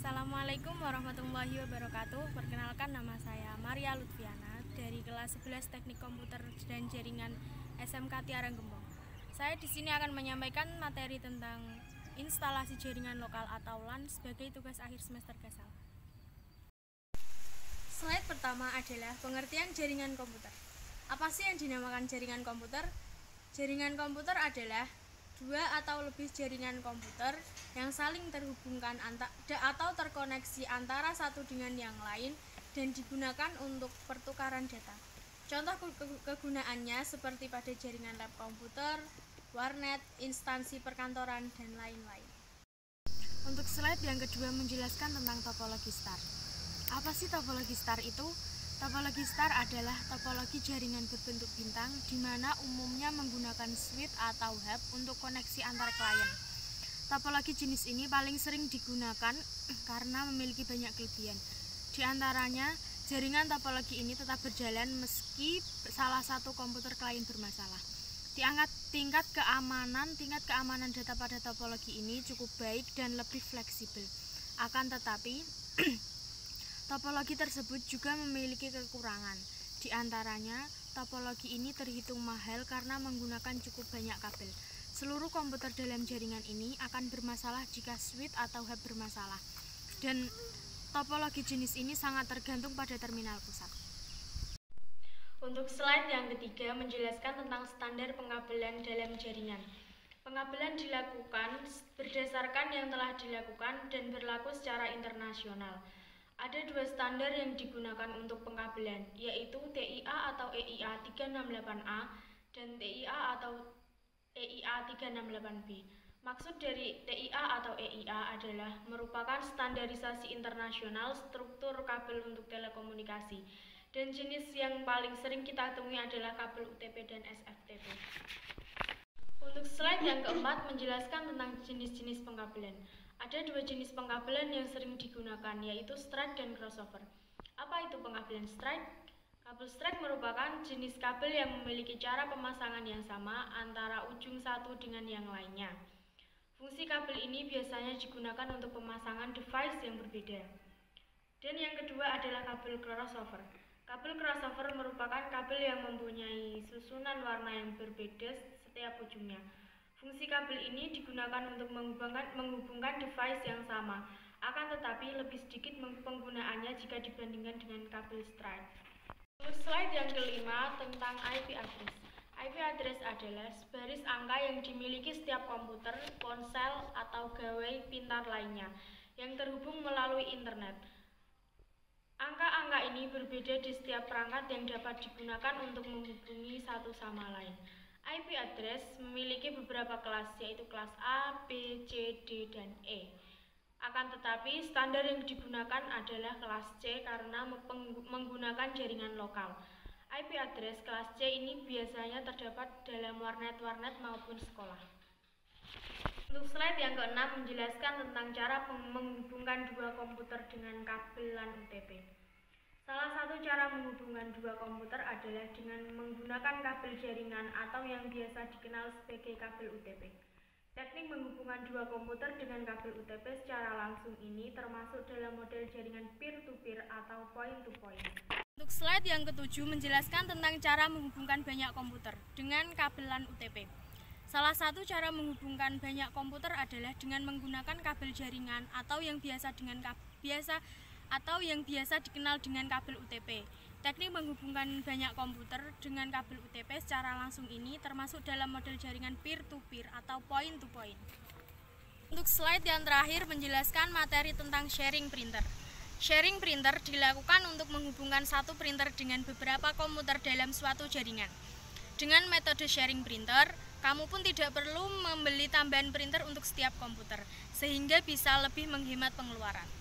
Assalamualaikum warahmatullahi wabarakatuh. Perkenalkan, nama saya Maria Lutfiana dari kelas 11 Teknik Komputer dan Jaringan SMK Tiara Gembong. Saya di sini akan menyampaikan materi tentang instalasi jaringan lokal atau LAN sebagai tugas akhir semester Gasal. Slide pertama adalah pengertian jaringan komputer. Apa sih yang dinamakan jaringan komputer? Jaringan komputer adalah dua atau lebih jaringan komputer yang saling terhubungkan atau terkoneksi antara satu dengan yang lain dan digunakan untuk pertukaran data. Contoh kegunaannya seperti pada jaringan lab komputer, warnet, instansi perkantoran, dan lain-lain. Untuk slide yang kedua menjelaskan tentang topologi star. Apa sih topologi star itu? Topologi star adalah topologi jaringan berbentuk bintang di mana umumnya menggunakan switch atau hub untuk koneksi antar klien. Topologi jenis ini paling sering digunakan karena memiliki banyak kelebihan. Di antaranya, jaringan topologi ini tetap berjalan meski salah satu komputer klien bermasalah. Tingkat keamanan data pada topologi ini cukup baik dan lebih fleksibel. Akan tetapi, topologi tersebut juga memiliki kekurangan. Di antaranya, topologi ini terhitung mahal karena menggunakan cukup banyak kabel. Seluruh komputer dalam jaringan ini akan bermasalah jika switch atau hub bermasalah. Dan topologi jenis ini sangat tergantung pada terminal pusat. Untuk slide yang ketiga menjelaskan tentang standar pengabelan dalam jaringan. Pengabelan dilakukan berdasarkan yang telah dilakukan dan berlaku secara internasional. Ada dua standar yang digunakan untuk pengabelan, yaitu TIA atau EIA 368A dan TIA atau EIA 368B. Maksud dari TIA atau EIA adalah merupakan standarisasi internasional struktur kabel untuk telekomunikasi. Dan jenis yang paling sering kita temui adalah kabel UTP dan SFTP. Untuk slide yang keempat menjelaskan tentang jenis-jenis pengabelan. Ada dua jenis pengabelan yang sering digunakan, yaitu straight dan crossover. Apa itu pengabelan straight? Kabel straight merupakan jenis kabel yang memiliki cara pemasangan yang sama antara ujung satu dengan yang lainnya. Fungsi kabel ini biasanya digunakan untuk pemasangan device yang berbeda. Dan yang kedua adalah kabel crossover. Kabel crossover merupakan kabel yang mempunyai susunan warna yang berbeda setiap ujungnya. Fungsi kabel ini digunakan untuk menghubungkan device yang sama, akan tetapi lebih sedikit penggunaannya jika dibandingkan dengan kabel straight. Untuk slide yang kelima tentang IP address. IP address adalah sebaris angka yang dimiliki setiap komputer, ponsel, atau gawai pintar lainnya yang terhubung melalui internet. Angka-angka ini berbeda di setiap perangkat yang dapat digunakan untuk menghubungi satu sama lain. IP address memiliki beberapa kelas, yaitu kelas A, B, C, D, dan E. Akan tetapi, standar yang digunakan adalah kelas C karena menggunakan jaringan lokal. IP address kelas C ini biasanya terdapat dalam warnet-warnet maupun sekolah. Untuk slide yang keenam menjelaskan tentang cara menghubungkan dua komputer dengan kabel LAN UTP. Salah satu cara menghubungkan dua komputer adalah dengan menggunakan kabel jaringan atau yang biasa dikenal sebagai kabel UTP. Teknik menghubungkan dua komputer dengan kabel UTP secara langsung ini termasuk dalam model jaringan peer-to-peer atau point-to-point. Untuk slide yang ketujuh menjelaskan tentang cara menghubungkan banyak komputer dengan kabel LAN UTP. Salah satu cara menghubungkan banyak komputer adalah dengan menggunakan kabel jaringan atau yang biasa dikenal dengan kabel UTP. Teknik menghubungkan banyak komputer dengan kabel UTP secara langsung ini termasuk dalam model jaringan peer-to-peer atau point-to-point. Untuk slide yang terakhir menjelaskan materi tentang sharing printer. Sharing printer dilakukan untuk menghubungkan satu printer dengan beberapa komputer dalam suatu jaringan. Dengan metode sharing printer, kamu pun tidak perlu membeli tambahan printer untuk setiap komputer, sehingga bisa lebih menghemat pengeluaran.